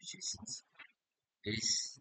which is inside is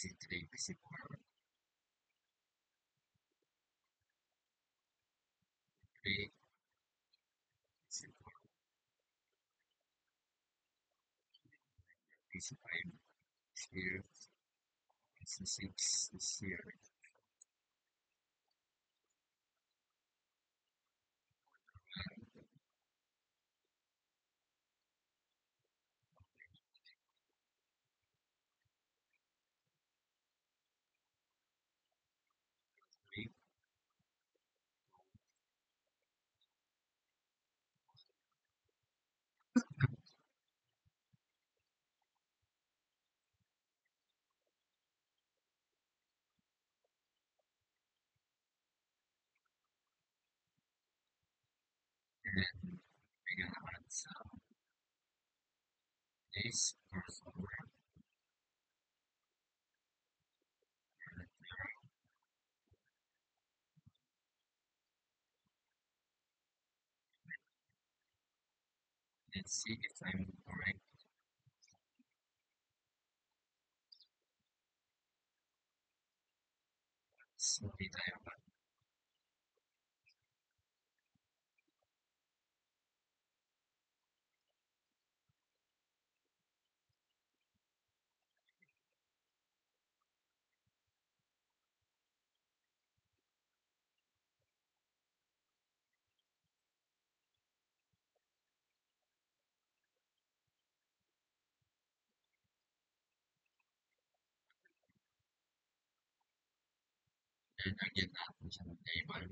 is it three visible three visible visible is here six is here three and then we're gonna add some this crossover and let's see if I'm correct. So did I have and again natin siya ng table.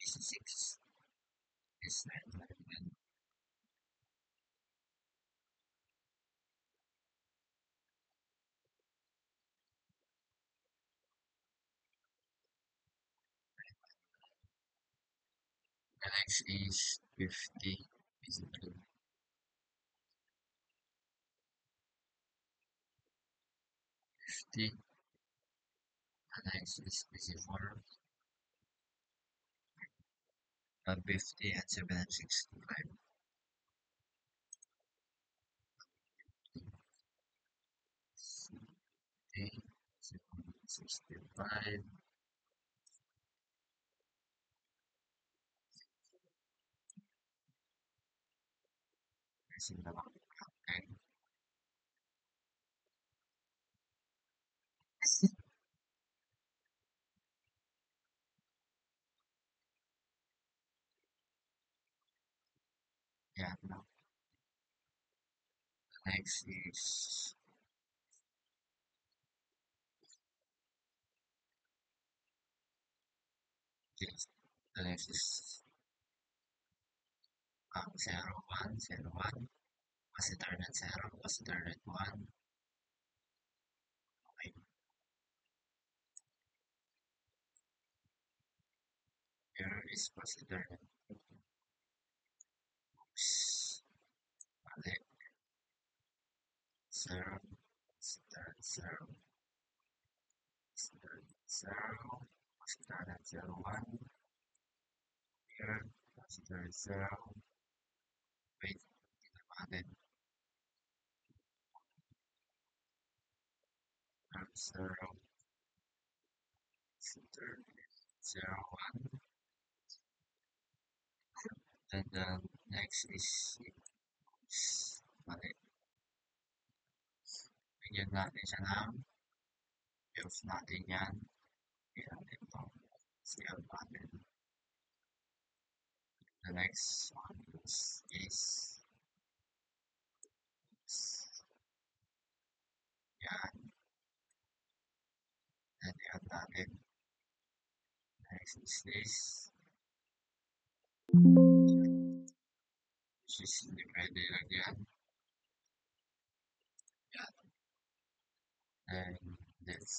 This is six is nine and the next is 50 basically 50 the next is busy 50 and 765. 65 is in the box. Okay. Yeah, no. Next is this. The next is 0, 1, 0, 1. Was alternate 0, was alternate 1. Okay. Here is was alternate. Oops. Mali. 0, was alternate 0, was alternate 0, was alternate 0, 1. Here, was alternate 0. Wait, added 0, was alternate 0, 1. And then next is mali. Bigyan natin siya ng else natin yan. Kaya ito. CL natin. The next one is yan. And yan natin. Next is this. Which is hindi pwede lagyan. Yan. And let's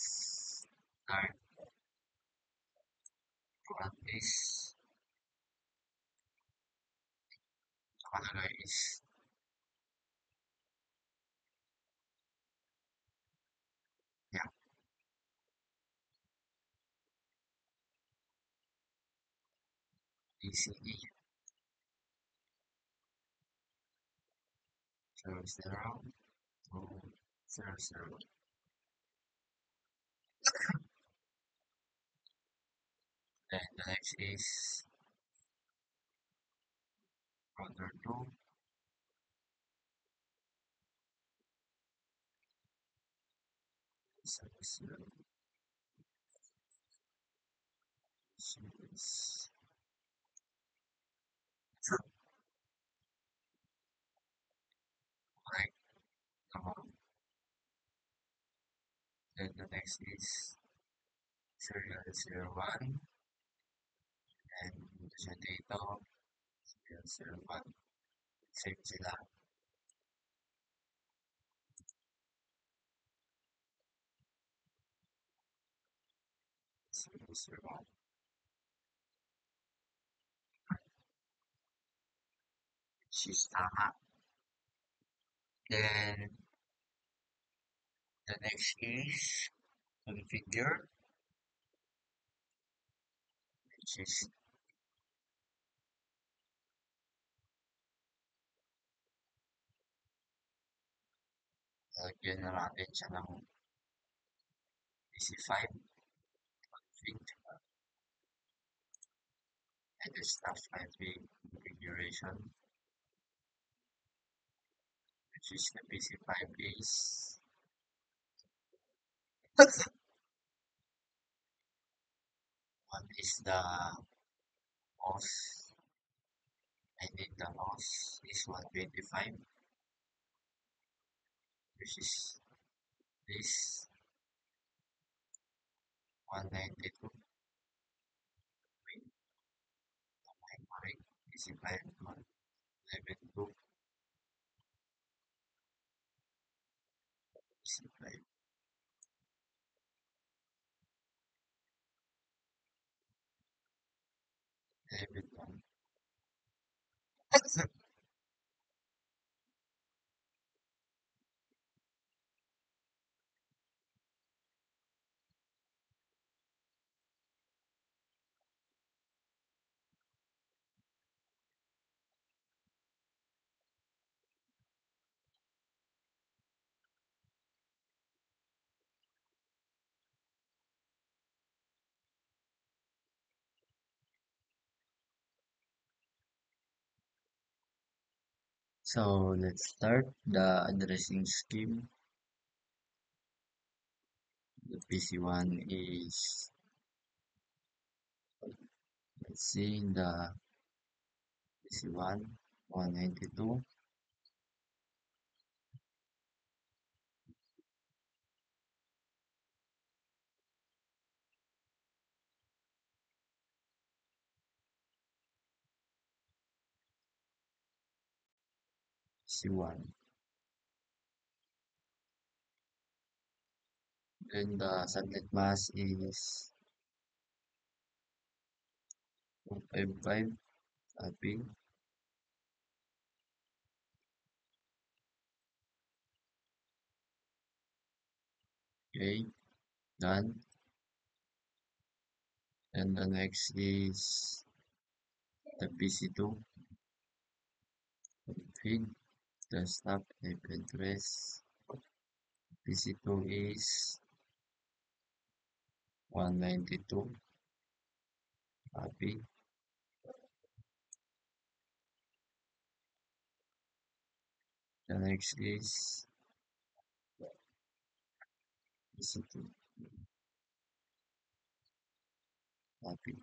start. What is nakalagay is yeah. ECE 0, 0, 2, 0, 0. Then the next is router 2, 0, 0. Series. Like, then the next is serial 0, 1. And dito siya dito, serial 0, 1. Same sila. 0, 0, 1. Which is tama. Then the next is configure, which is lagyan na natin siya ng PC5 config and the stuff 5 configuration, which is the PC5 is one is the host. I need the host is 125, which is this 192. Wait, am I correct? PC5 112, PC5 11. So let's start the addressing scheme. The PC1 is, let's see, the PC1 192, PC1. Then the subnet mask is 255, copy. Okay, done. And the next is the PC2, feed, desktop, IP address. PC2 is 192, copy. The next is PC2, copy.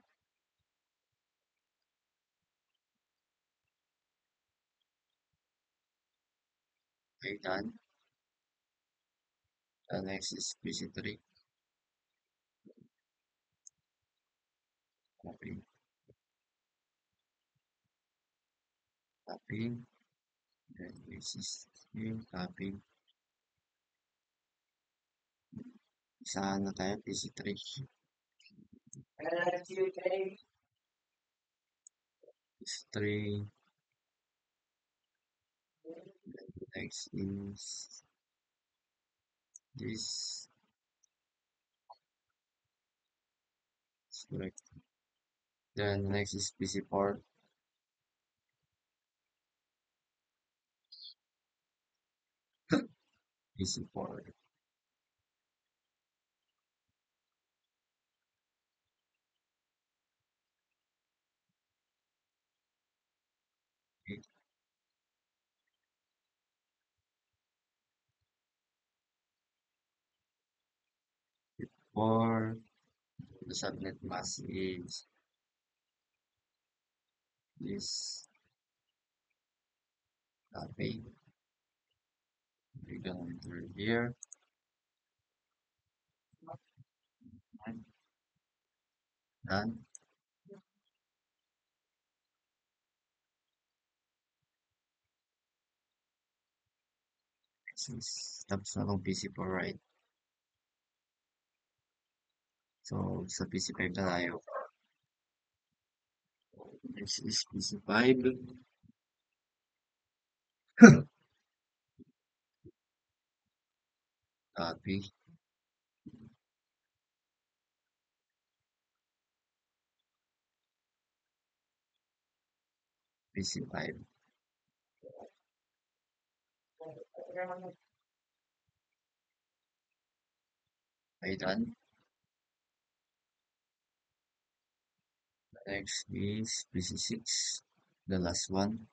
Okay, done. The next is PC3, copy, copy. Then this is here, copy. Isa na tayo, PC3. PC3. Next is this. Is correct. Then next is PC4. PC4. Okay. For the subnet mask is this, copy. We're gonna enter here. And done. Next is tapos na tong PC4, right? So sa PC5 na tayo. Next is PC5. Copy. PC5. Okay, done. Next is PC6. The last one.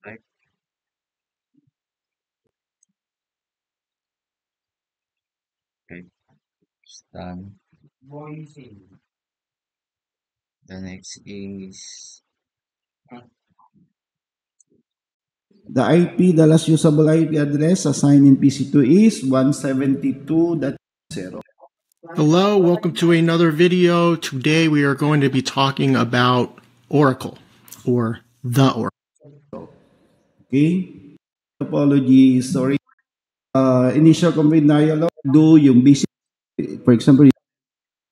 Right? Okay, it's done. The next is The IP, the last usable IP address assigned in PC2 is 172.0. Hello, welcome to another video. Today we are going to be talking about Oracle, or the Oracle. Okay? Topology, sorry. Initial combined dialog, do yung basic, for example,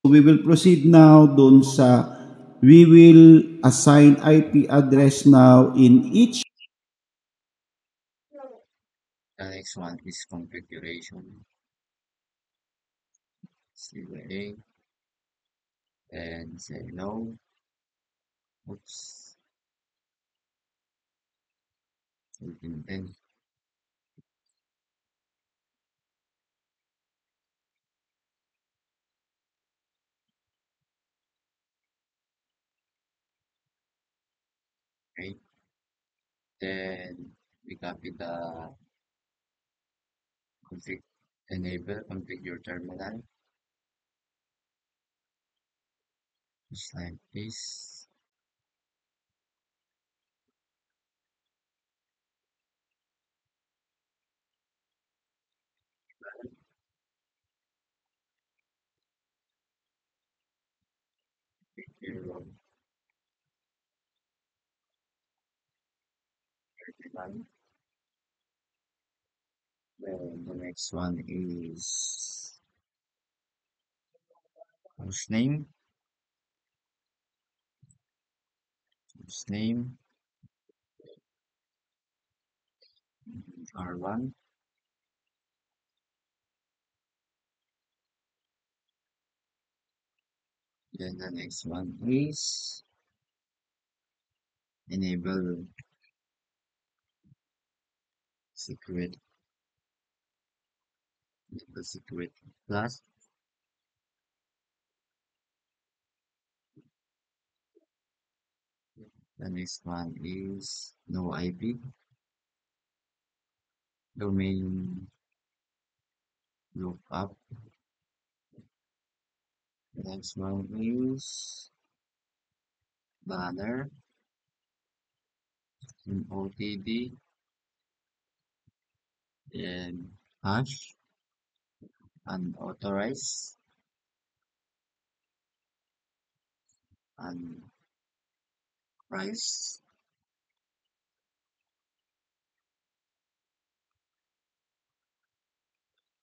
we will proceed now dun sa, we will assign IP address now in each. the next one is configuration. see the A, and say no. Oops, 1810. Okay, then we copy the config, enable configure terminal, just like this. Configure terminal. Then the next one is hostname, hostname R1. Then the next one is enable secret, enable secret plus. The next one is no IP, domain lookup. The next one is banner in OTD and hash unauthorized and price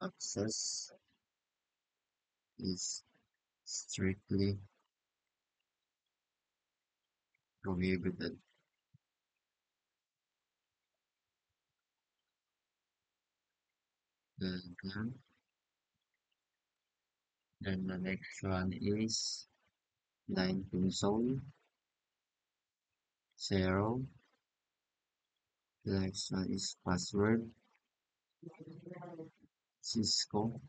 access is strictly prohibited. Then, then the next one is line console 0. The next one is password Cisco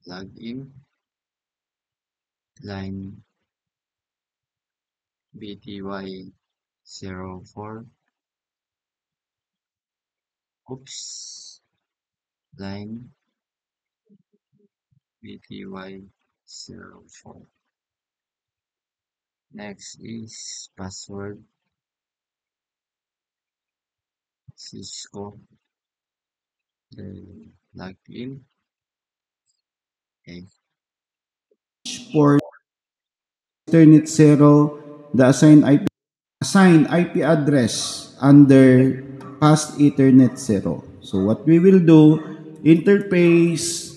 login line BTY04. Oops, line BTY04. Next is password Cisco, then login. Okay, For Ethernet 0, the assigned IP address under past Ethernet 0. So what we will do, interface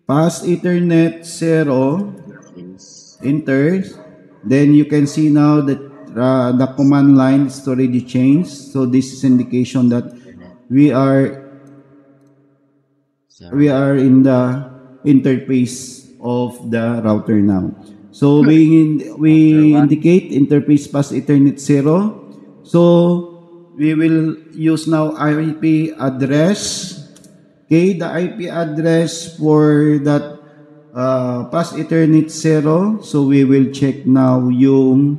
past Ethernet 0 interface. enters, then you can see now that the command line is already changed. So this is indication that Internet we are 0. in the interface of the router now. So Router we 1. indicate interface pass Ethernet 0. So we will use now IP address. Okay, the IP address for that pass Ethernet 0. So we will check now yung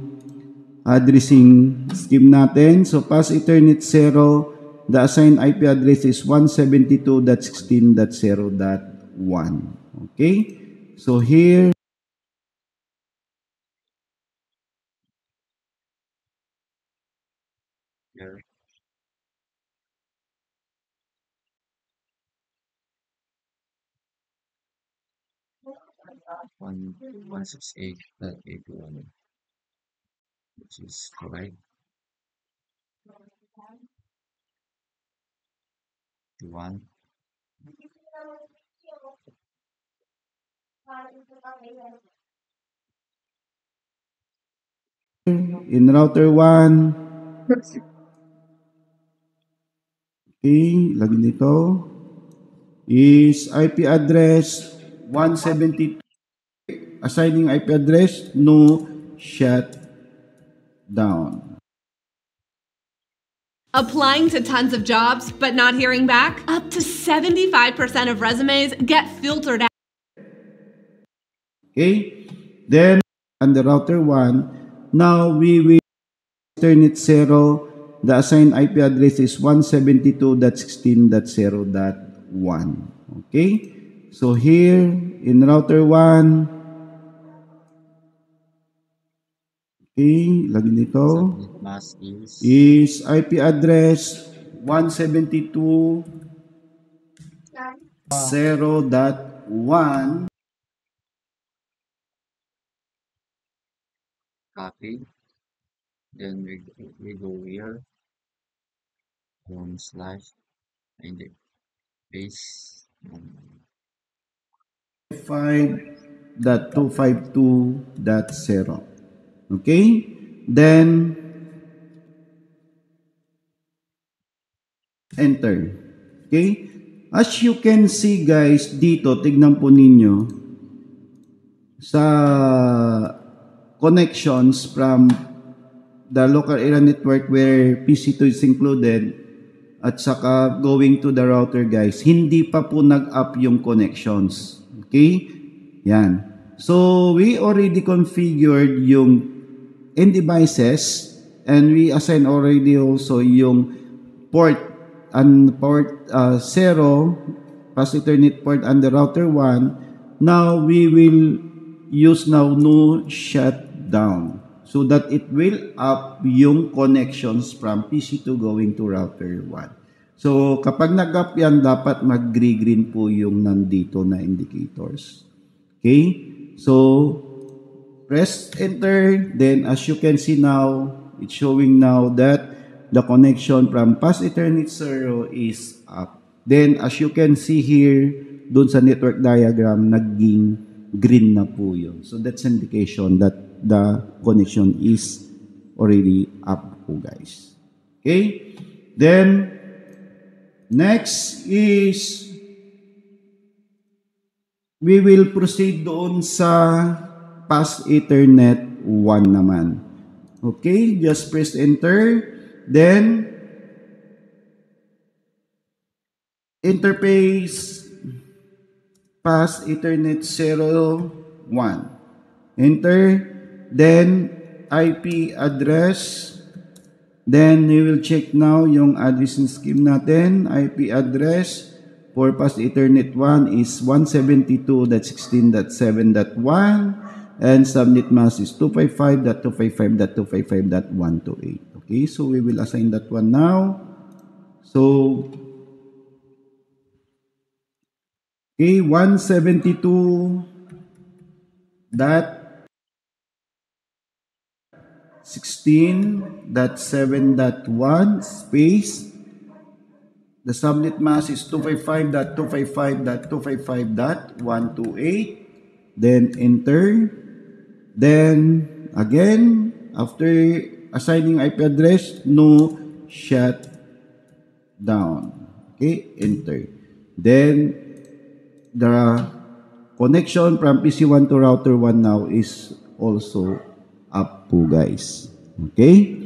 addressing scheme natin. So pass Ethernet 0, the assigned IP address is 172.16.0.1. Okay? So here, Here, 168.81, which is correct. 1. in router 1, okay, lagyan dito. is IP address 172. Assigning IP address, no shutdown. Applying to tons of jobs but not hearing back? Up to 75% of resumes get filtered out. Okay? Then, on the router 1, now we will turn it 0. The assigned IP address is 172.16.0.1. Okay? So here, in router 1, okay, lagi nito, Subnet mask is IP address 172.0.1. copy. Then we go here. Slash and then paste. 5.252.0. Okay? Then, enter. Okay? As you can see guys, dito, tignan po ninyo, sa connections from the local area network where PC2 is included, at saka going to the router guys, hindi pa po nag-up yung connections. Okay? Yan. So, we already configured yung end devices and we assign already also yung port and port 0, pass Ethernet port and the router 1. Now, we will use now no shutdown so that it will up yung connections from PC2 going to router 1. So, kapag nag-up yan, dapat mag-green po yung nandito na indicators. Okay? So, press enter. Then, as you can see now, it's showing now that the connection from pass Ethernet 0 is up. Then, as you can see here, dun sa network diagram, naging green na po yun. So, that's indication that the connection is already up po, guys. Okay? Then, next is we will proceed doon sa pass Ethernet 1 naman. Okay, just press enter. Then, interface pass Ethernet 0, 1. Enter. Then, IP address. Then, we will check now yung addressing scheme natin. IP address for pass Ethernet 1 is 172.16.7.1 and subnet mask is 255.255.255.128. Okay, so we will assign that one now. So, okay, 172.16.7.1 space. The subnet mask is 255.255.255.128. Then enter. Then again, after assigning IP address, no shutdown. Okay, enter. Then the connection from PC1 to router 1 now is also up po, guys. Okay?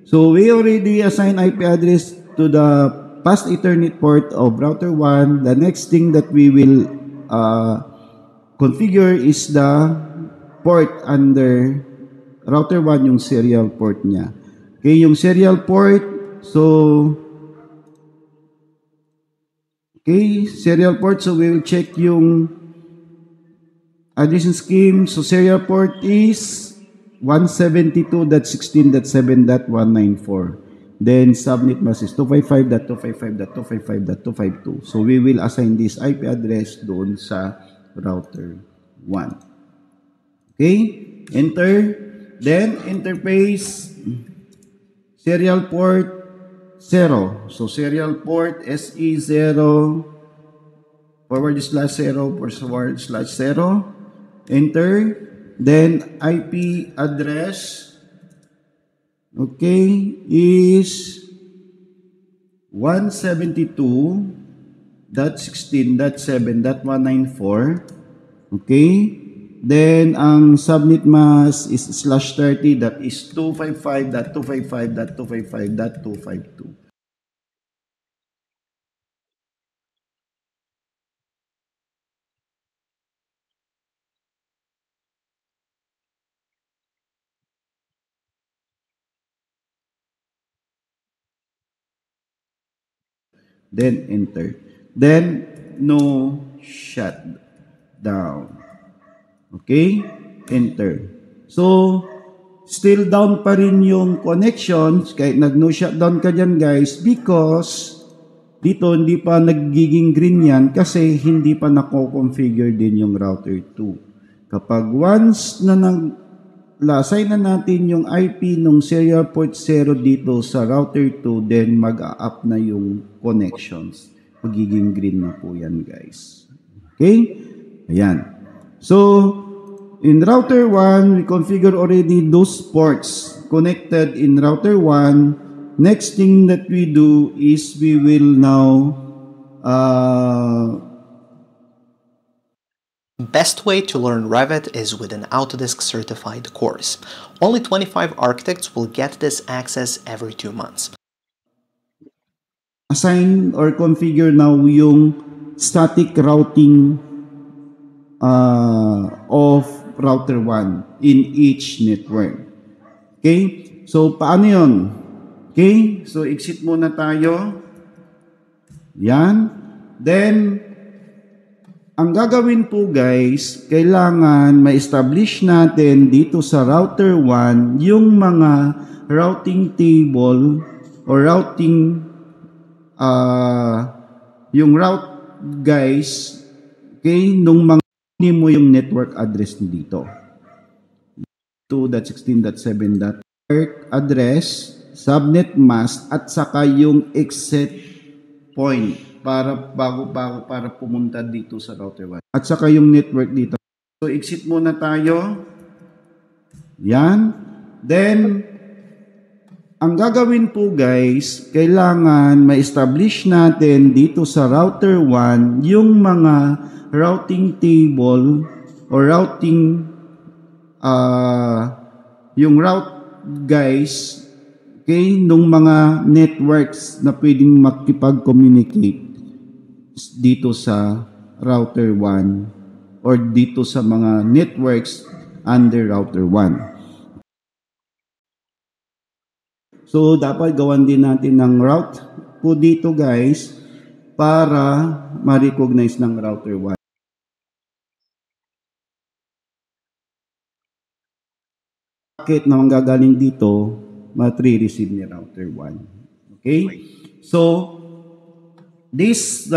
So we already assigned IP address to the pass Ethernet port of router 1. The next thing that we will configure is the port under router 1, yung serial port niya. Okay, yung serial port, so okay, serial port, so we will check yung addressing scheme. So serial port is 172.16.7.194. Then subnet mask is 255.255.255.252. So we will assign this IP address doon sa router 1. Okay? Enter. Then interface serial port 0. So serial port SE0 /0 Enter. Then IP address, okay, is 172 .16.7.194. Okay? Then, ang subnet mask is /30, that is 255.255.255.252. Then, enter. Then, no shutdown. Okay? Enter. So, still down pa rin yung connections kahit nag-no shutdown ka dyan guys because dito hindi pa nagiging green yan kasi hindi pa nako-configure din yung router 2. Kapag once na assign na natin yung IP ng serial port 0 dito sa router 2, then mag-a-up na yung connections. Magiging green na po yan guys. Okay? Ayan. So, in router 1, we configure already those ports connected in router 1. Next thing that we do is we will now Best way to learn Revit is with an Autodesk certified course. Only 25 architects will get this access every 2 months. Assign or configure now yung static routing of router 1 in each network. Okay? So, paano yun? Okay? So, exit muna tayo. Yan. Then, ang gagawin po guys, kailangan ma-establish natin dito sa router 1 yung mga routing table or routing yung route guys, okay, nung mga mo yung network address dito. 2.16.7. address, subnet mask, at saka yung exit point para para pumunta dito sa router 1. At saka yung network dito. So, exit muna tayo. Yan. Then, ang gagawin po guys, kailangan ma-establish natin dito sa router 1 yung mga routing table or routing yung route guys, okay, nung mga networks na pwedeng makipag-communicate dito sa router 1 or dito sa mga networks under router 1. So, dapat gawan din natin ng route po dito guys para ma-recognize ng router 1. Packet na manggagaling dito, matri-receive ni router 1. Okay? So, this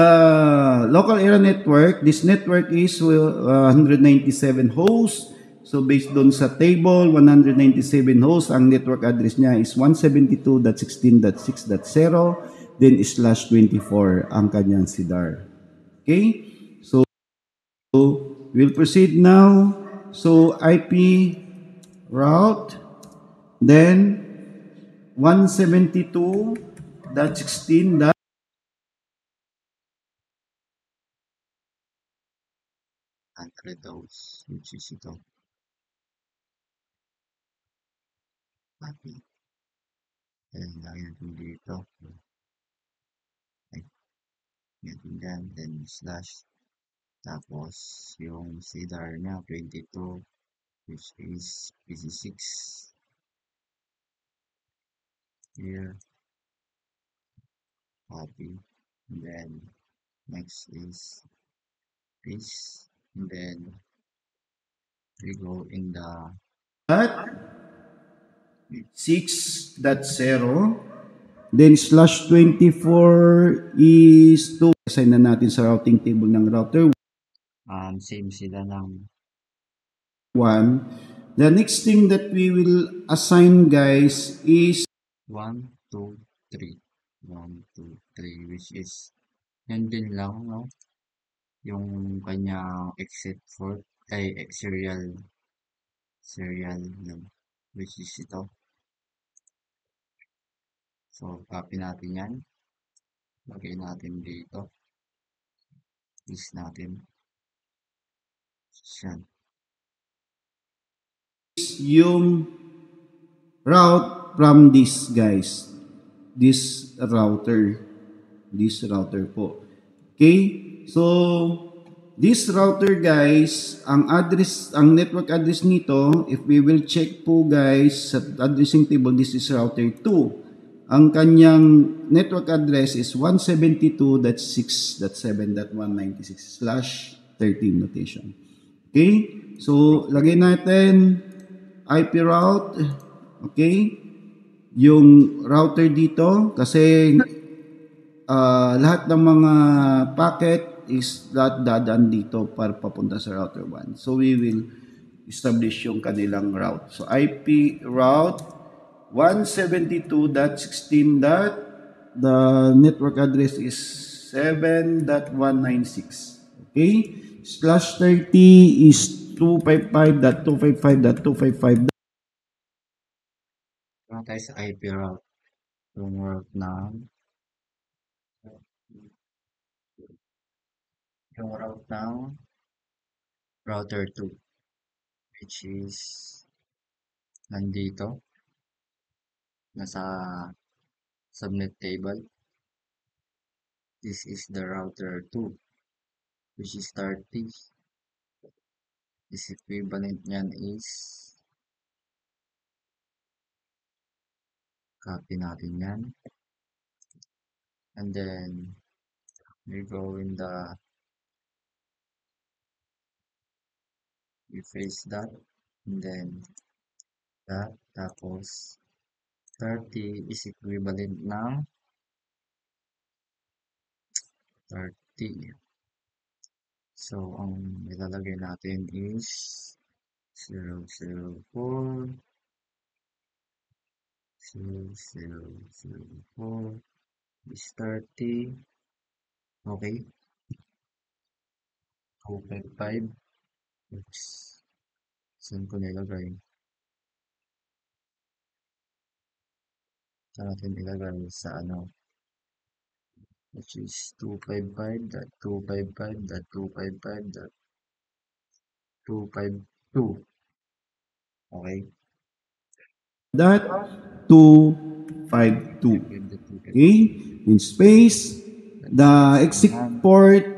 local area network, this network is 197 hosts. So, based doon sa table, 197 hosts, ang network address niya is 172.16.6.0, then /24 ang kanyang CDR. Okay? So, we'll proceed now. So, IP route, then 172.16. Under those, which is ito. Copy. Then, lagyan natin dito. Ay, natin dyan. Then, slash. Tapos, yung CDR niya, 22, which is PC6. Here. Copy. And then, next is paste. And then, we go in the At 6.0, then /24 is 2. Assign na natin sa routing table ng router same sila ng 1. The next thing that we will assign guys is 1, 2, 3. 1, 2, 3, which is yan din lang, no? Yung kanyang exit port ay serial yun, which is ito. So, copy natin yan. Lagay natin dito. Paste natin. Yan. Yung route from this guys. This router po. Okay? So, this router guys, ang network address nito, if we will check po guys sa addressing table, this is router 2. Ang kanyang network address is 172.6.7.196/13 notation. Okay? So, lagay natin IP route. Okay? Yung router dito kasi lahat ng mga packet is dadaan dito para papunta sa router 1. So we will establish yung kanilang route. So IP route 172.16. The network address is 7.196. Okay? /30 is 255.255.255. Punta tayo sa IP route. Yung route ng router 2, which is nandito. Nasa subnet table. This is the router 2, which is 30. This equivalent niyan is, copy natin yan. And then, we go in the, we face that, and then that, tapos 30 is equivalent ng 30. So, ang ilalagay natin is 004 is 30. Okay. 255. Oops. Saan ko nilagay? Saan natin ilagay sa ano? Which is 255.255.255.252. Okay. That 252. Okay? In space, the exit port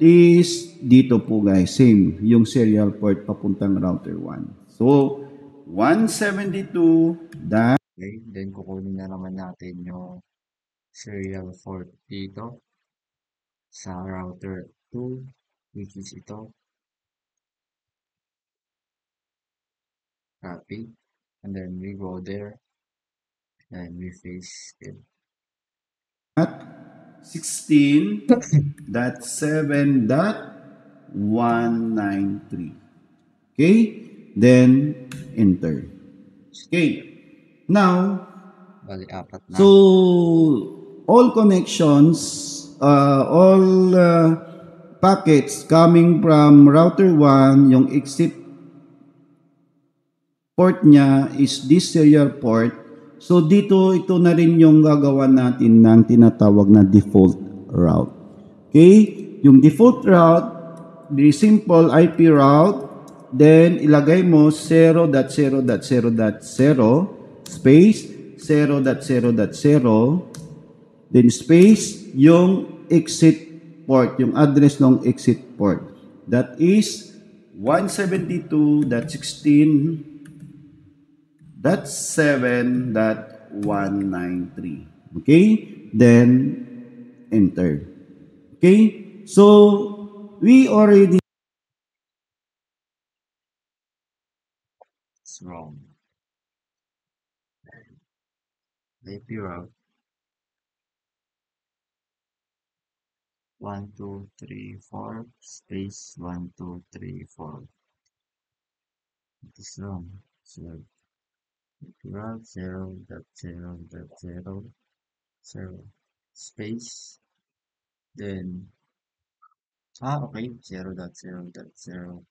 is dito po guys. Same. Yung serial port papuntang router 1. So, 172. Okay. Then, kukunin na naman natin yung serial port dito sa router 2, which is ito. Copy. And then we go there and we face it. At 16.7.193. Okay? Then, enter. Okay. Now, Bali, apat na. so, all connections, all packets coming from router 1, yung exit port niya is this serial port. So dito, ito na rin yung gagawa natin ng tinatawag na default route. Okay? Yung default route, the simple IP route, then ilagay mo 0.0.0.0 space 0.0.0 then space yung exit port, yung address ng exit port. That is 172.16.7.193. Okay? Then, enter. Okay? So, we already... It's wrong. IP route 1234 space 1234. It is wrong. So IP route 0.0.0 space then okay 0.0.0.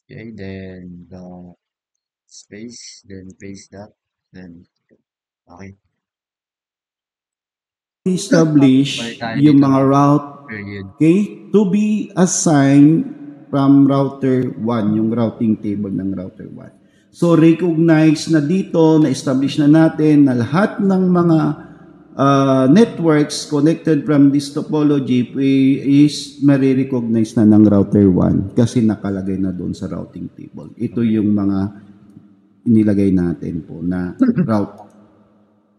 Okay, then the space, then paste that, then okay. establish Balik tayo yung dito mga ng route, period. okay, to be assigned from router 1, yung routing table ng router 1. So recognize na dito, na-establish na natin na lahat ng mga networks connected from this topology is marirecognize na ng router 1 kasi nakalagay na doon sa routing table. Ito yung mga inilagay natin po na route.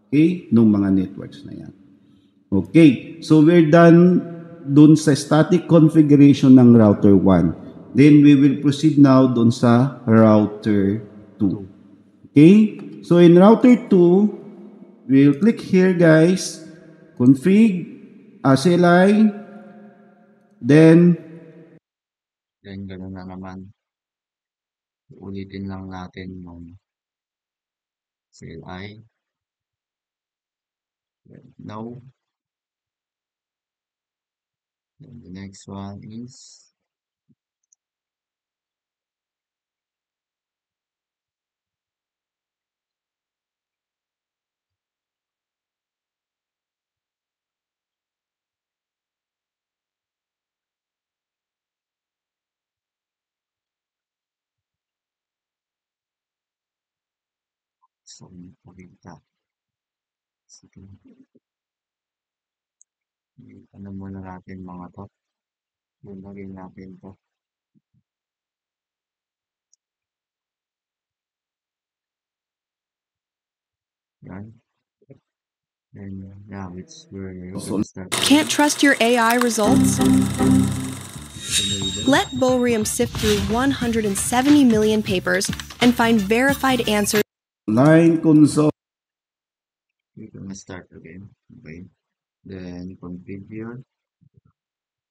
Okay? Nung mga networks na yan. Okay. So we're done doon sa static configuration ng router 1. Then we will proceed now doon sa router 2. Okay? So in router 2, we'll click here guys, config, ACLI, then Gano'n na naman. Ulitin lang natin yung CLI. No. And the next one is so pakita. Sige. Ano muna natin mga to. Lagay natin to. Yan. And yeah, it's where we're gonna start. Can't trust your AI results? Let Borium sift through 170 million papers and find verified answers. line console. We're gonna start again. Okay. Then configure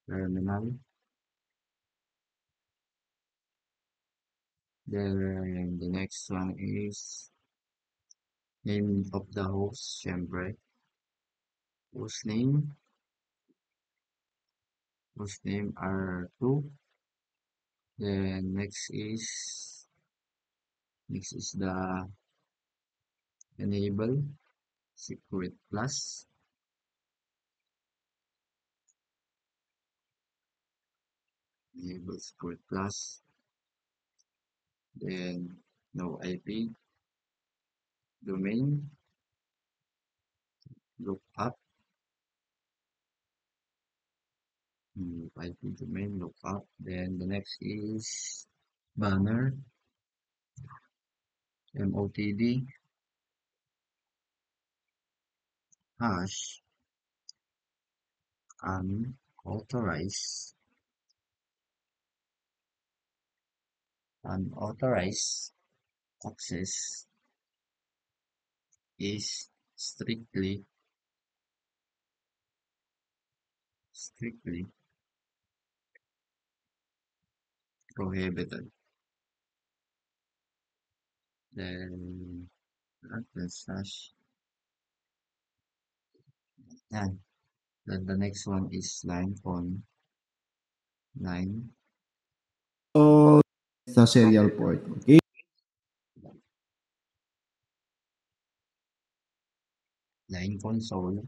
terminal. Then the next one is name of the host, syempre. Host name R2. Then next is the enable secret plus. Enable secret plus. Then no IP. Domain. Lookup. IP domain lookup. Then the next is banner. MOTD. Hash. Unauthorized access is strictly prohibited. Then slash. Yan. Then the next one is line on 9. So, sa serial port. Okay? Line console.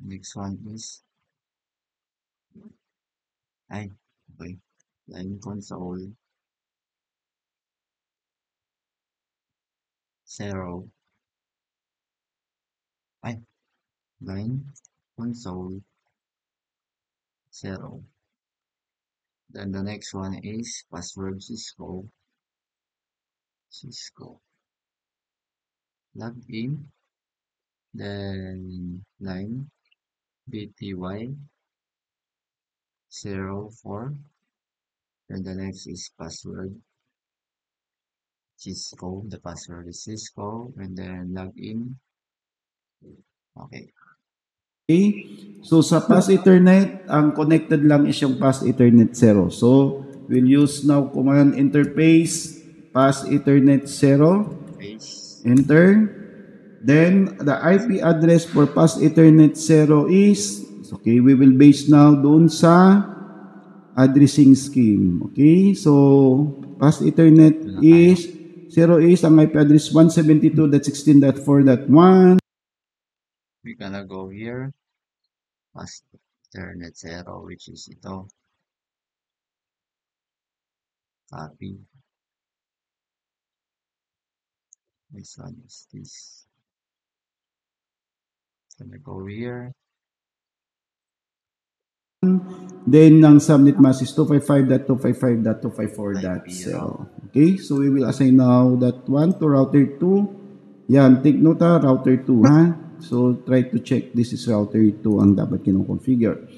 Next one is line console 0. Line console 0. Then the next one is password Cisco. Login. Then line BTY 04. Then the next is password Cisco. The password is Cisco. And then login. Okay. Okay? So sa Pass Ethernet, ang connected lang is yung Pass Ethernet 0. So we'll use now command interface Pass Ethernet 0. Enter. Then the IP address for Pass Ethernet 0 is, okay, we will base now doon sa addressing scheme. Okay? So Pass Ethernet is 0 is ang IP address 172.16.4.1. We're gonna go here. Pass Ethernet 0, which is ito. Copy. This one is this. Gonna go here. Then, ang subnet mask is 255.255.254.0. Okay, so we will assign now that one to router 2. Yan, take note ha, router 2 ha. So, try to check this is router 2 ang dapat kino-configure.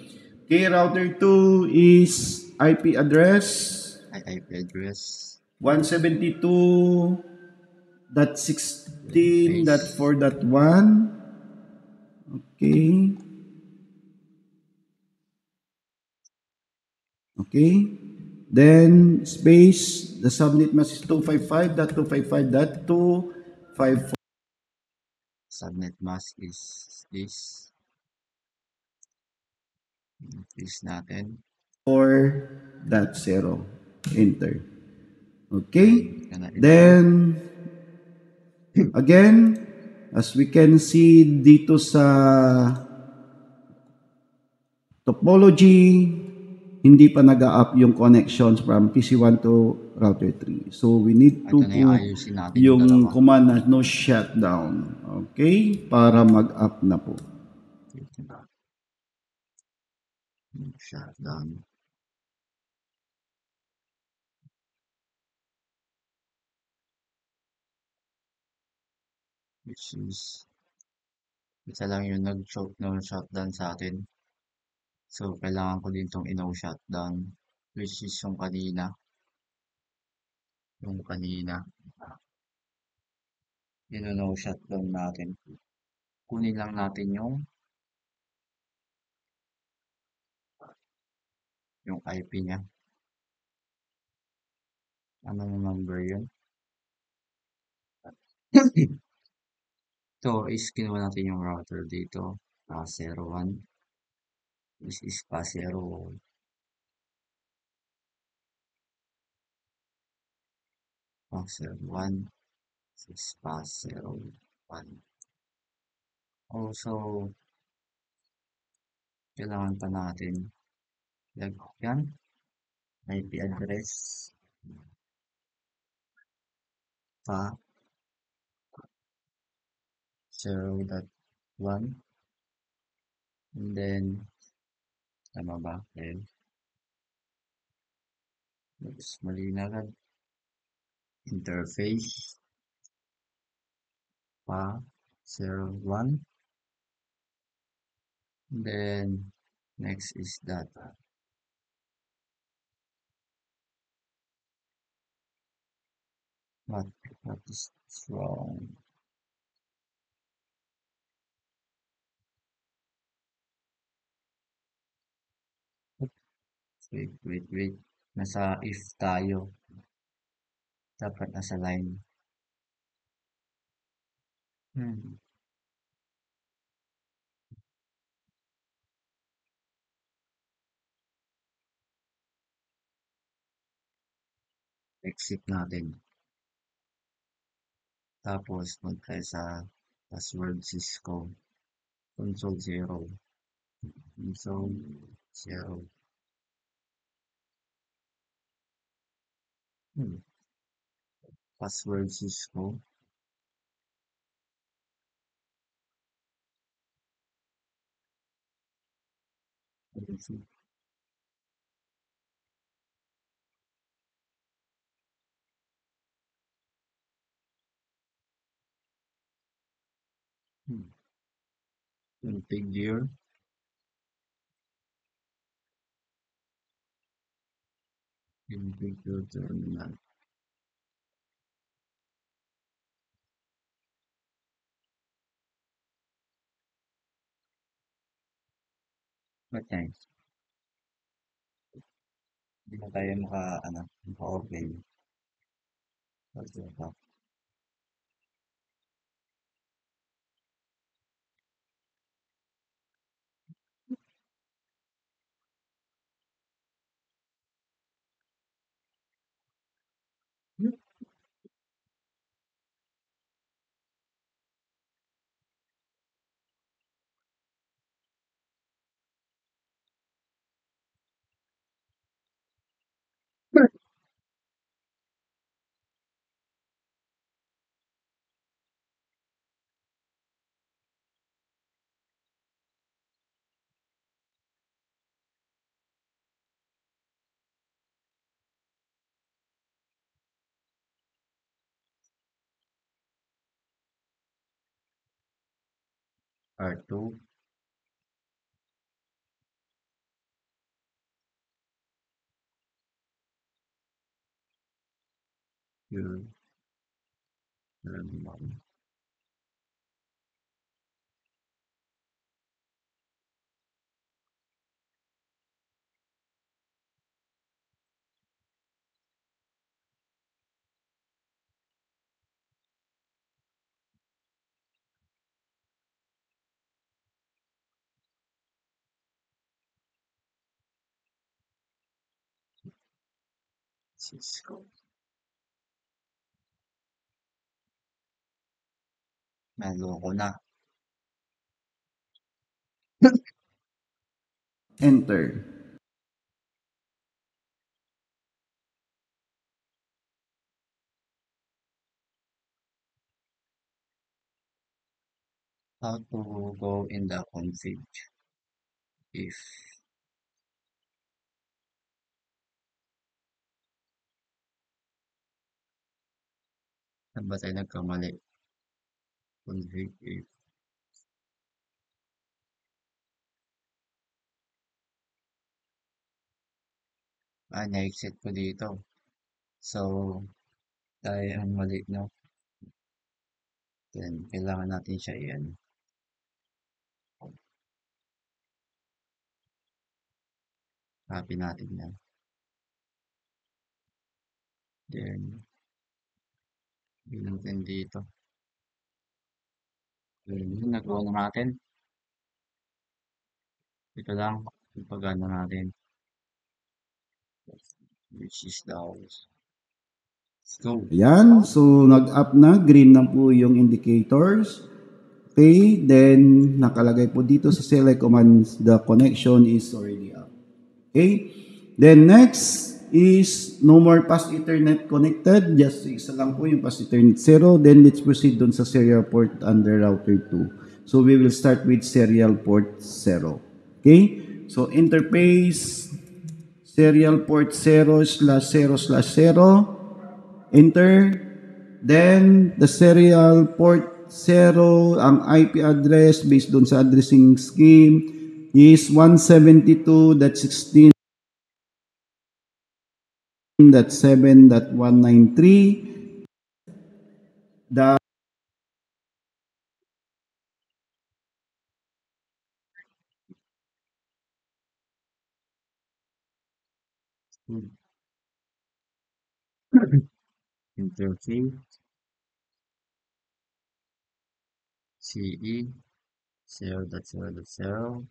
Okay, router 2 is IP address IP address 172.16.4.1. Okay. Okay. Then space, the subnet mask is 255.255.254. subnet mask is this. Increase natin. 4.0. Enter. Okay. Gonna enter. Then again, as we can see dito sa topology, hindi pa nag-up yung connections from PC1 to router 3. So we need to Ito na yung put ayusin natin yung dalawa. command na no shutdown. Okay? Para mag-up na po. Shutdown. Which is isa lang yung nag-shutdown sa atin. So, kailangan ko din itong no shutdown. Which is yung kanina. Yung kanina. No shutdown natin. Kunin lang natin yung IP niya. Anong number yun? So, is kinuha natin yung router dito. 01. This is 0. 1. This is 01. Also, kailangan pa natin lagyan IP address pa 0.1 and then tama ba? Okay. Oops, mali na agad. Interface pa 01 and then next is data. What is wrong? Wait. Nasa if tayo. Dapat nasa line. Exit natin. Tapos punta sa password Cisco. Console 0. Console 0. Password Cisco. Configure. Configure terminal. Okay. Hindi na tayo maka-open. R2, Q, R1, Cisco. Naloko na. Enter. How to go in the config if saan ba tayo nagkamali? Config if na-exit ko dito. So, tayo ang mali, no? Then, kailangan natin siya i-ano. Copy natin yan. Then, ilagay natin dito. Then, nagawa na natin. Ito lang, ipagano natin. Which is the hours. Let's go. Ayan, so nag-up na, green na po yung indicators. Okay, then nakalagay po dito sa select commands, the connection is already up. Okay, then next is no more past Ethernet connected, just isa lang po yung past Ethernet 0. Then let's proceed dun sa serial port under router 2. So we will start with serial port 0. Okay, so interface serial port 0/0/0, enter. Then the serial port 0, ang IP address based dun sa addressing scheme is 172.16.7.193. The Interface, CE, 0.0.0.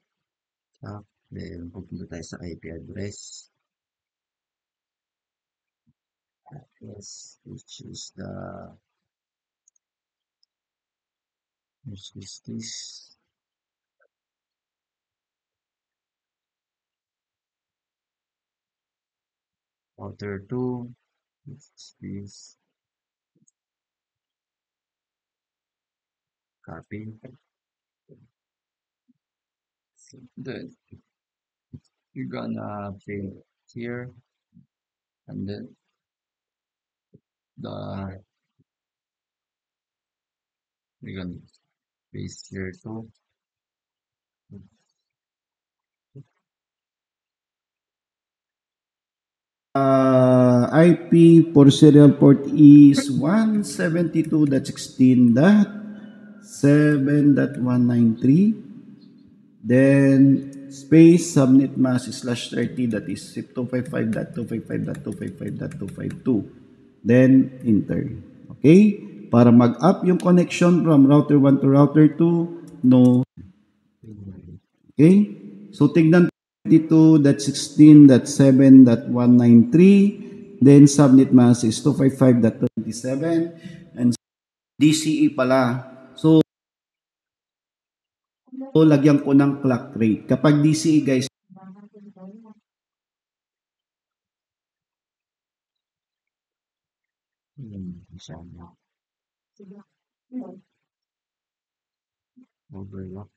Then, pupunta tayo sa IP address. Yes, which is this. Router 2, which is this. Copy. Then, you're gonna paste here, and then we're gonna paste here too. IP for serial port is 172.16.7.193. Then space subnet mask /30, that is 255.255.255.252. Then enter. Okay, para mag-up yung connection from router 1 to router 2, no. Okay, so tignan 22.16.7.193. Then subnet mask is 255.27 and DCE pala. So lagyan ko ng clock rate. Kapag DCE guys, Overlock.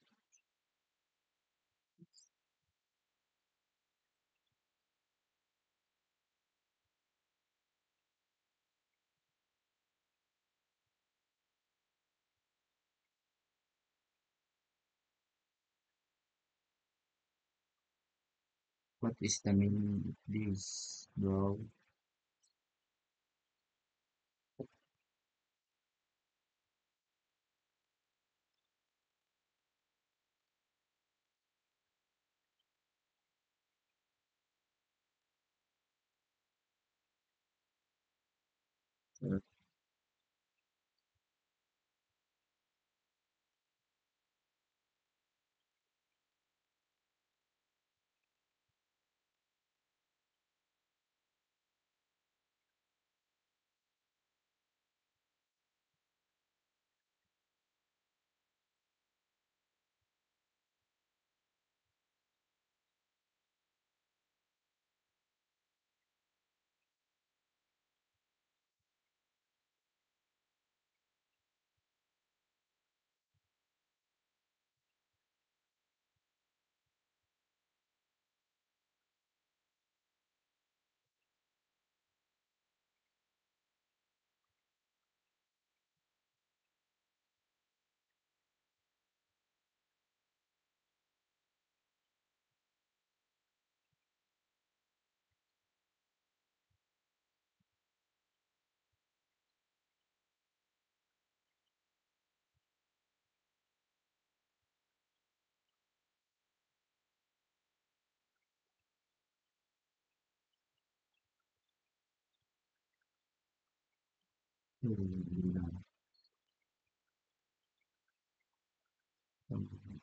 What is the meaning of this, bro?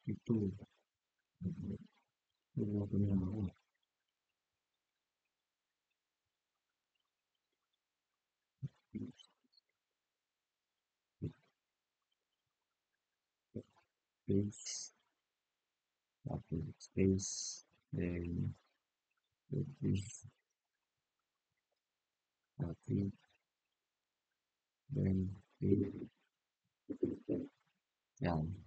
Ito. Wala ko na ako. Space. Tapos space. Then, this. Copy. Then, paste. Yan.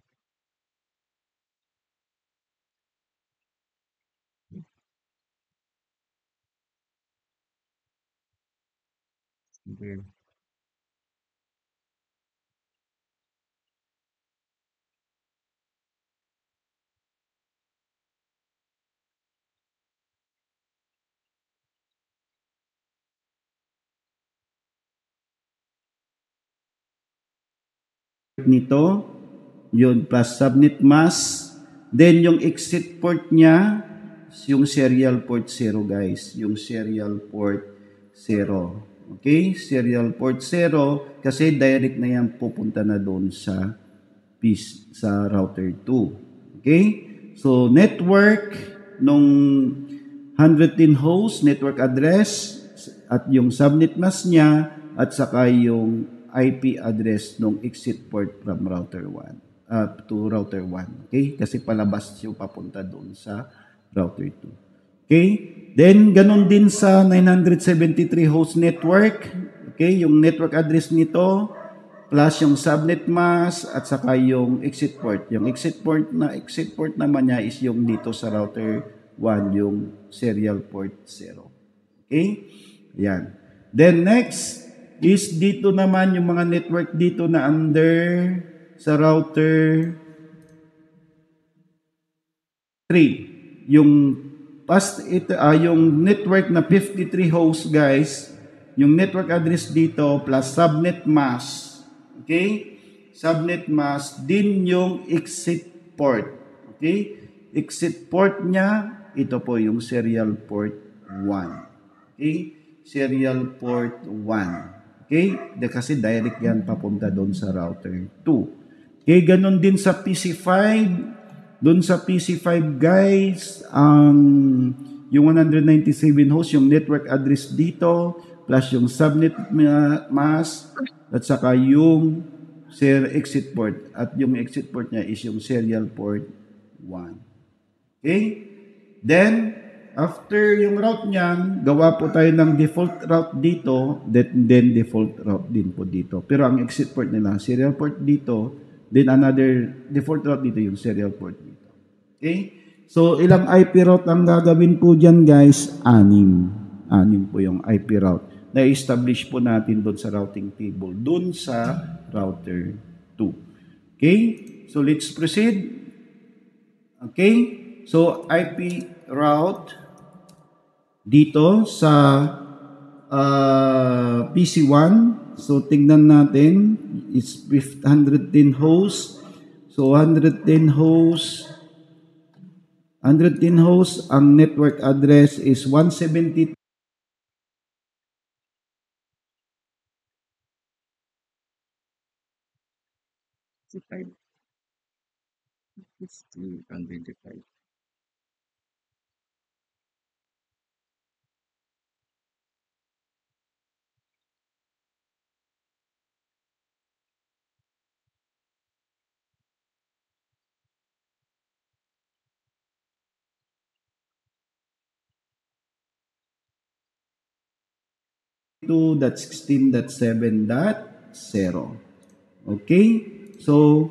Super. Nito, yun, plus subnet mask. Then, yung exit port niya, yung serial port 0, guys. Yung serial port 0. Okay? Serial port 0, kasi direct na yan pupunta na doon sa sa router 2. Okay? So, network nung 110 host, network address, at yung subnet mask niya, at saka yung IP address ng exit port from router 1 to router 1. Okay? Kasi palabas yung papunta doon sa router 2. Okay? Then, ganun din sa 973 host network. Okay? Yung network address nito, plus yung subnet mask, at saka yung exit port. Yung exit port naman niya is yung dito sa router 1, yung serial port 0. Okay? Yan. Then, next is dito naman yung mga network dito na under sa router 3. Yung yung network na 53 hosts, guys, yung network address dito plus subnet mask. Okay? Subnet mask din yung exit port. Okay? Exit port niya, ito po yung serial port 1. Okay? Serial port 1. Okay? Kasi direct yan papunta doon sa router 2. Okay? Ganon din sa PC5. Doon sa PC5, guys, yung 197 host, yung network address dito, plus yung subnet mask, at saka yung exit port. At yung exit port niya is yung serial port 1. Okay? Then, after yung route niyan, gawa po tayo ng default route dito, then default route din po dito. Pero ang exit port nila, serial port dito, then another default route dito, yung serial port dito. Okay? So, ilang IP route ang gagawin po dyan, guys? 6. 6 po yung IP route. Na-establish po natin doon sa routing table, doon sa router 2. Okay? So, let's proceed. Okay? So, IP route dito sa PC1. So tignan natin, it's 110 hosts. So 110 hosts, ang network address is 170. 55, 50, and 25. Two dot 16.7.0. Okay? So,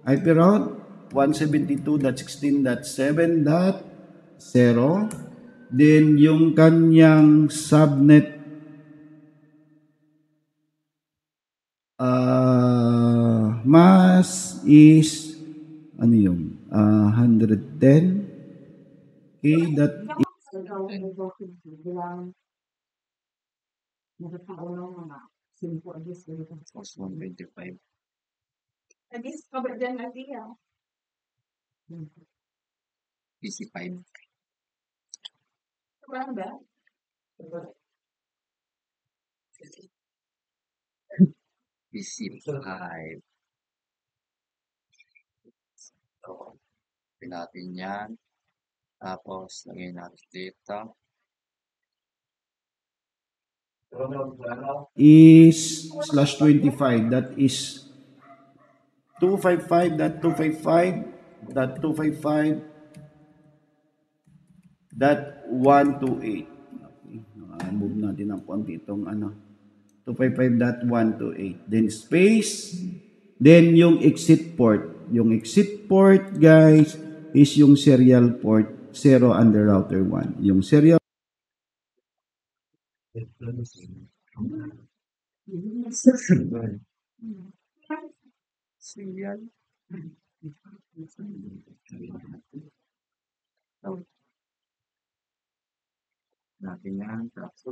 IP route 172.16.7.0. Then, yung kanyang subnet mass is ano yung 110. Okay, that Plus 125. PC5. PC5. So, pin natin yan. Tapos, lagyan natin dito. is /25. That is 255.255.255.128. Okay. Move natin ng konti itong 255.128. Then space. Then yung exit port. Yung exit port, guys, is yung serial port 0 under router 1. Yung serial Serial. Natin yan. Tapos,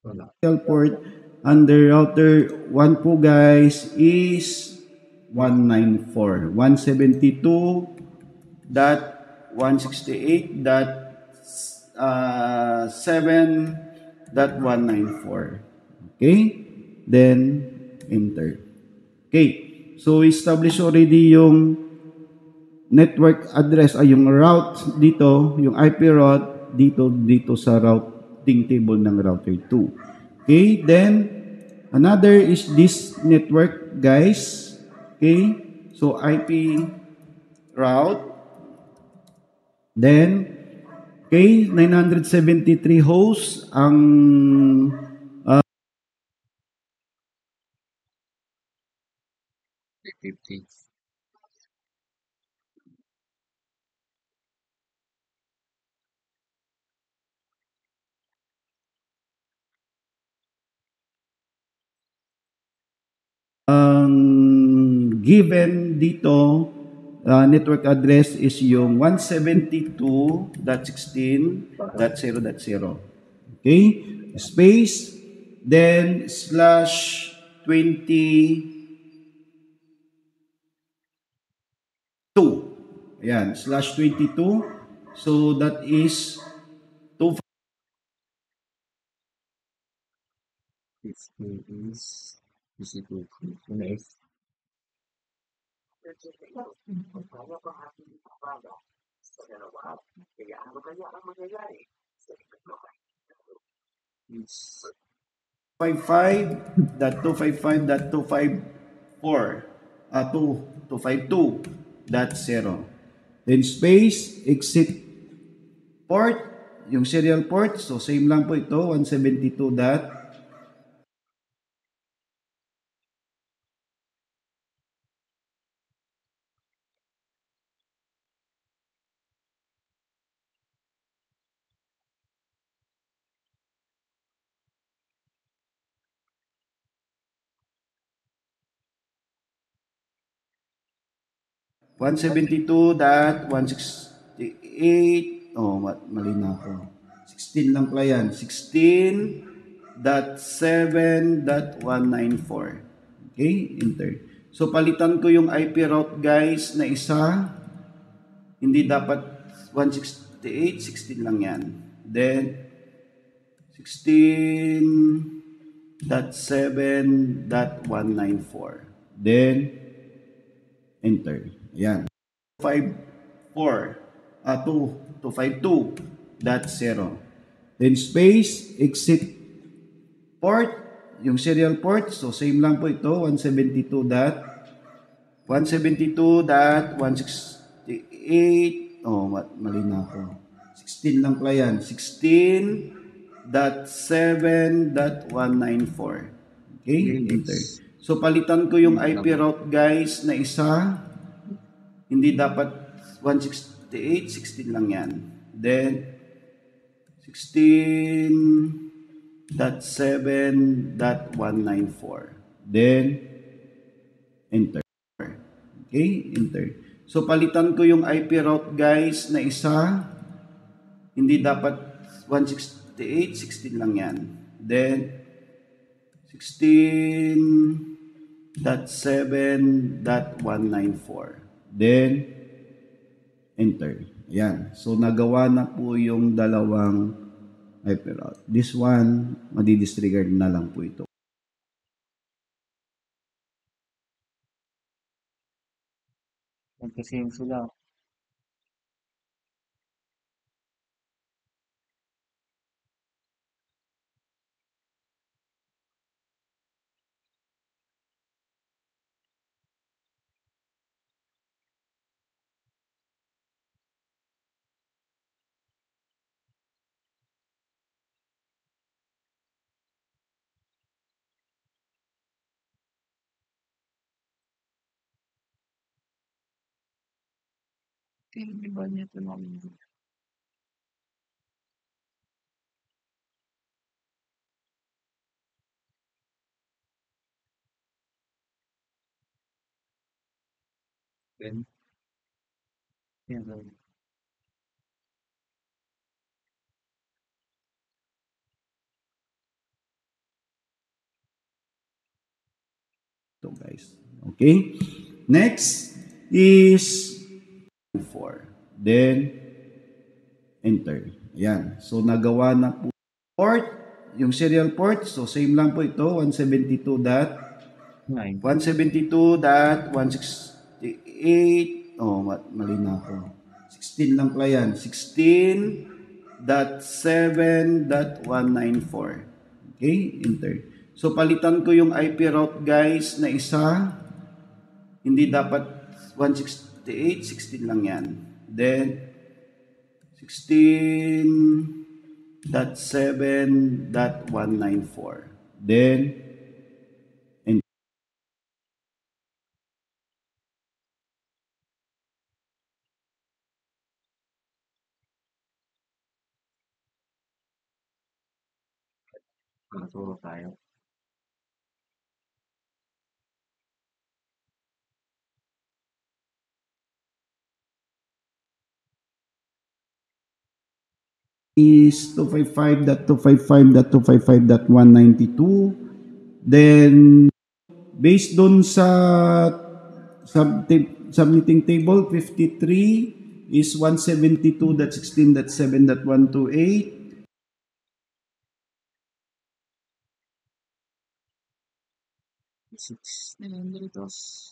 wala. port under router 1 po, guys, is 194. 172.168.7.194. Okay? Then, enter. Okay. So, establish already yung network address ay yung route dito, yung IP route dito sa routing table ng router 2. Okay? Then, another is this network, guys. Okay? So, IP route. Then, okay, 973 hosts ang 350. ang given dito network address is yung 172.16.0.0. Okay? Space, then /22. Ayan, /22. So that is 2. 50 is PC2. Next. Is 252.252.254 then space exit port yung serial port, so same lang po ito, 172. 172.168. Oh, mali na ako. 16 lang pala yan. 16.7.194. Okay, enter. So, palitan ko yung IP route, guys, na isa. Hindi dapat 168, 16 lang yan. Then, 16.7.194. Then, enter. Ayan. 54, 252.0. Then space, exit port, yung serial port. So, same lang po ito, 172.168. Oh, mali na ako. 16 lang pala yan. 16.7.194. Okay, enter. So, palitan ko yung IP route, guys, na isa. Hindi dapat 168, 16 lang yan. Then, 16.7.194. Then, enter. Okay, enter. So, palitan ko yung IP route, guys, na isa. Hindi dapat 168, 16 lang yan. Then, 16.7.194. Then, enter. Ayan. So, nagawa na po yung dalawang IP route. This one, madi-disregard na lang po ito. Magkasame sila. Di ba niya ito namin? Then, yan. Ito, guys. Okay? Next is 4. Then, enter. Ayan. So, nagawa na po. Port, yung serial port. So, same lang po ito. 172.168. Oh, mali na ako. 16 lang pala yan. 16.7.194. Okay, enter. So, palitan ko yung IP route, guys, na isa. Hindi dapat 168, 16 lang yan. Then, 16.7.194. Then, enter. Maturo tayo. Is 255.255.192. Then, based dun sa submitting table, 53 is 172.16.7.128. Six nandritos.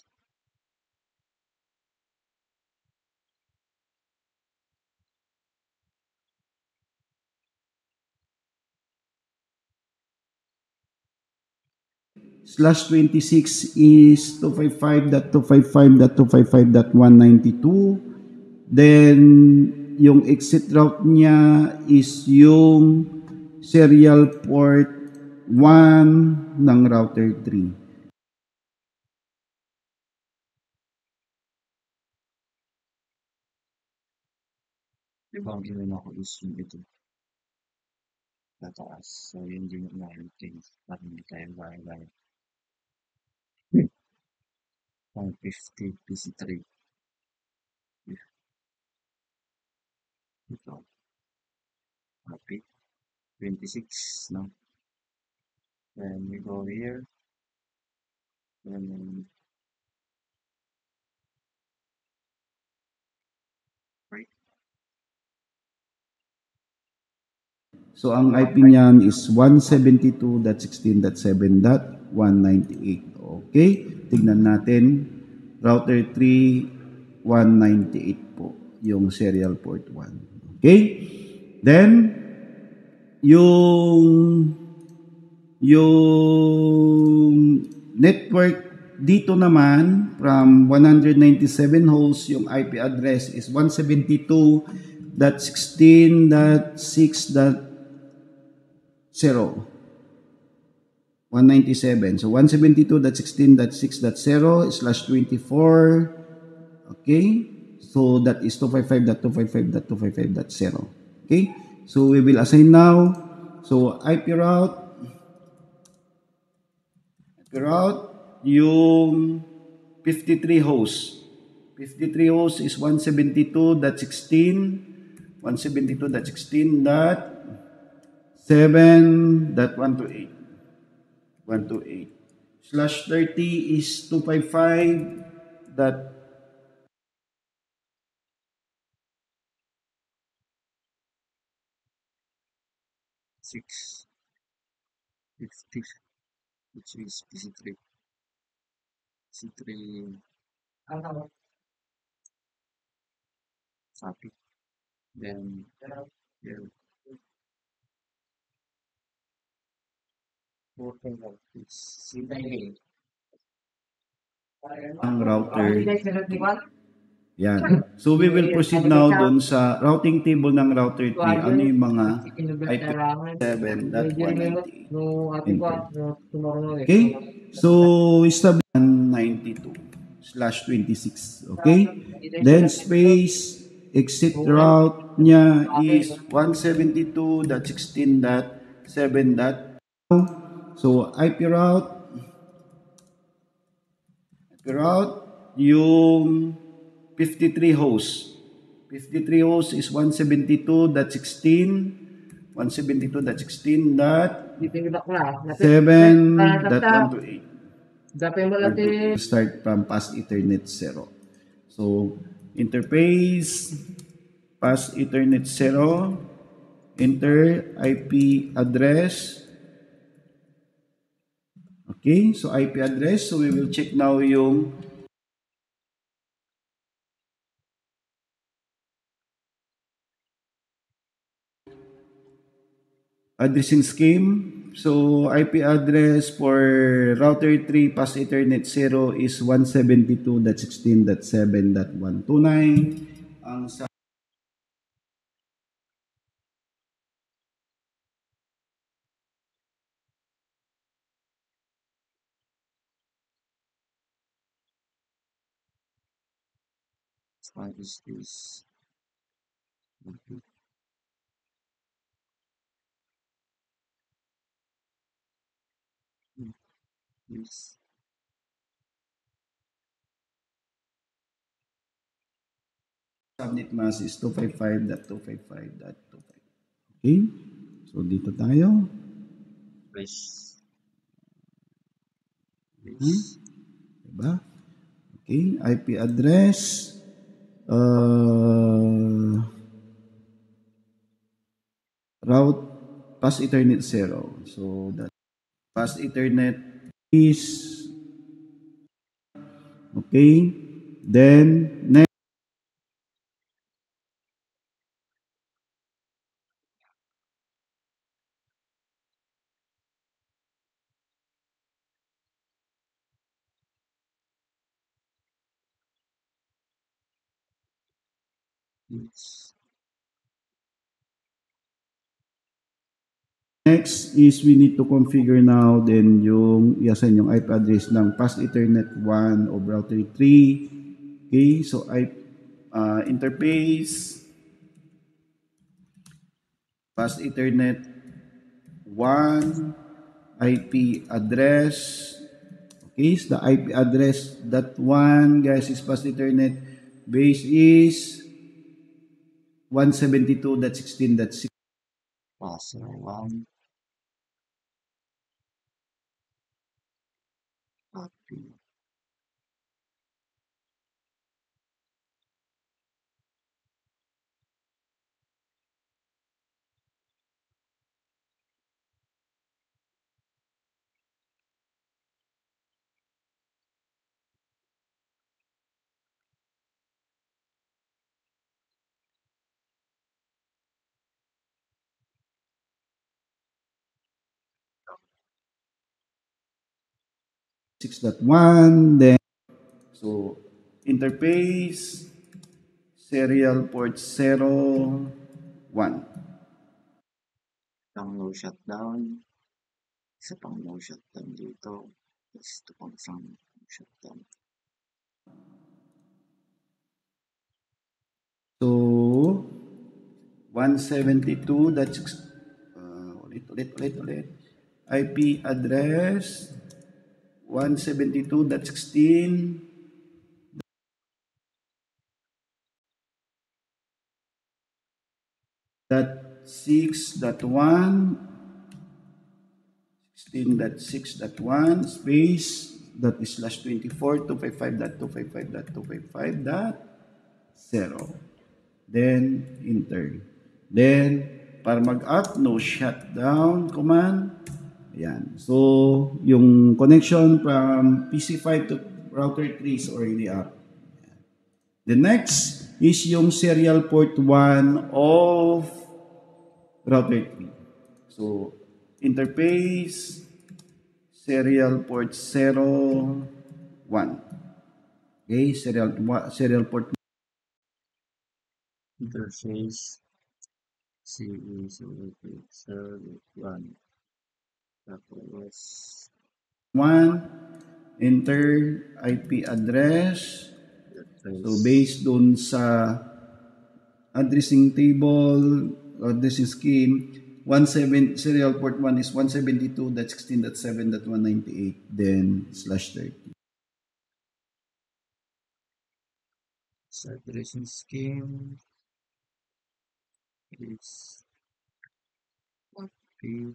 Slash 26 is 255.255.255.192. Then, yung exit route niya is yung serial port 1 ng router 3. Diba ang ginawa ko is yung ito. Tataas. So, yun din yung natin. Para hindi tayo bahay-bahay. 150 PC3. ito, copy, 26, no? Then we go here, then right, So ang IP niyan is 172.16.7.198. Okay? Tignan natin. Router 3, 198 po yung serial port 1. Okay? Then, yung network dito naman from 197 hosts, yung IP address is 172.16.6.0. 197. So 172.16.6.0/24. Okay? So that is 255.255.255.0. Okay? So we will assign now. So IP route yung 53 hosts. 53 hosts is 172.16.7.128. 128/30 is 255 dot 6, 50, which is PC3. PC3, copy. Then here, is C9A. ang router. Yan. So we will proceed now dun sa routing table ng router 3. Ano yung mga IP7.198. Okay? So establish 192/26. Okay? Then space exit route niya is 172.16.7. So IP route yung 53 hosts. 53 hosts is 172.16.7.128. Start from pass Ethernet 0. So interface pass Ethernet 0, enter IP address. Okay, so IP address. So we will check now yung addressing scheme. So IP address for router 3 pass Ethernet 0 is 172.16.7.129. Ang sa What is this? Okay. Yes. subnet mask is 255.255.25. Okay? So dito tayo. Yes. Diba? Okay, IP address route pass Ethernet 0. So that pass Ethernet is okay. Then next Yes. next is we need to configure now then yung i-assign yung IP address ng pass Ethernet 1 of router 3. Okay, so interface pass Ethernet 1 IP address. Okay, so the IP address that one guys is pass Ethernet base is 172.16.6. Passer 1, copy. Then so interface serial port 01. Pang no shutdown. Isa pang no shutdown dito. Tapos ito pang isang no shutdown. So 172, that's ulit. IP address 172.16 .6.1 16.6.1 space dot slash 24 255.255.255.0. Then enter. Then para mag-up, no shutdown command. Ayan. So yung connection from PC5 to router 3 is already up. The next is yung serial port 1 of router 3. So interface serial port 01. Okay, serial port Interface CE server 1. Tapos 1, enter IP address. So based dun sa addressing table, addressing scheme, 17 serial port 1 is 172.16.7.198, then /30. addressing scheme is copy.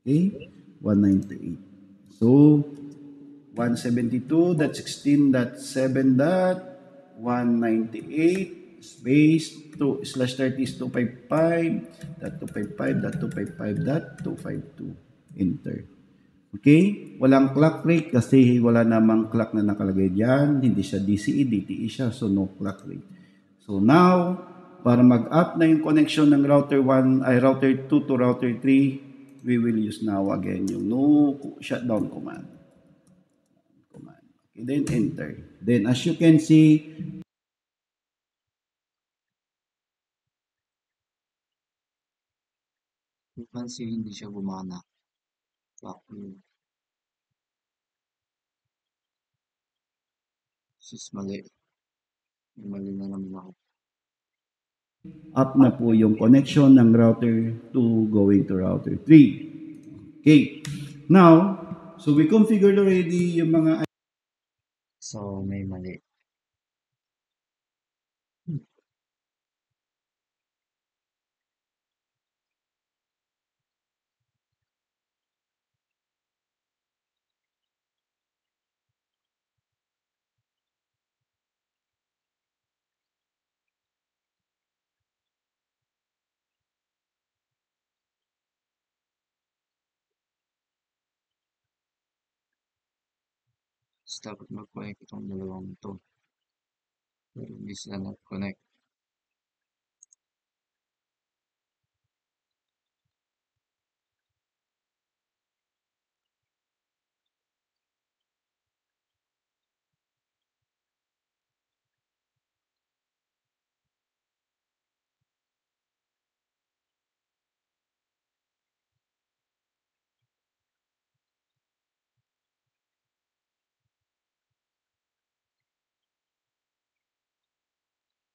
Okay, 198. So 172.16.7.198 space 2/30 is 255.255.255.252. Enter. Okay? Walang clock rate kasi wala namang clock na nakalagay dyan. Hindi siya DCE, DTE siya. So, no clock rate. So, now, para mag-up na yung connection ng router 1, ay router 2 to router 3, we will use now again yung no shutdown command. Okay, then enter. Then, as you can see, Pansin hindi siya gumana. Copy. Sis mali. Mali na naman ako. up na po yung connection ng router 2 going to router 3. Okay. Now, so we configured already yung mga So, may mali. Dapat mag-connect itong dalawang to. Pero hindi sila nag-connect.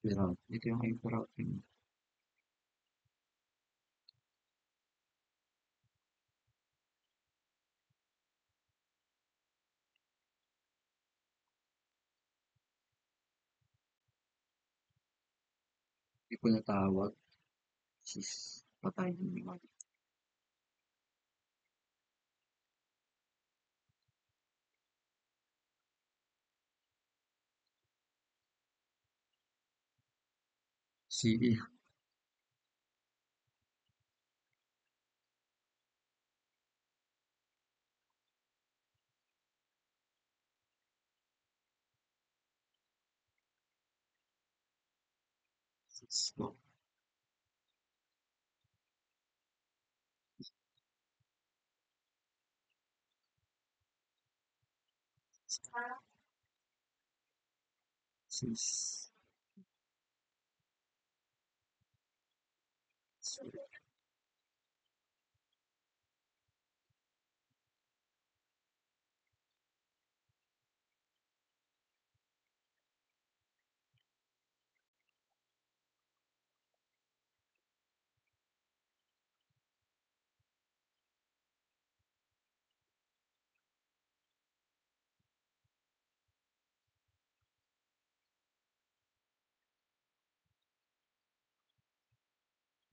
hyperroute. Ito yung hyperroute yun. Hindi ko natawag. Sis, patay din naman. CE. Cisco. Sis.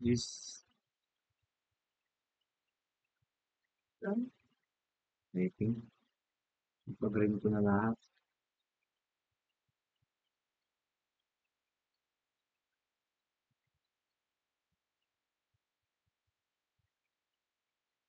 Yes. Waiting. Ipag-rin ko na lahat.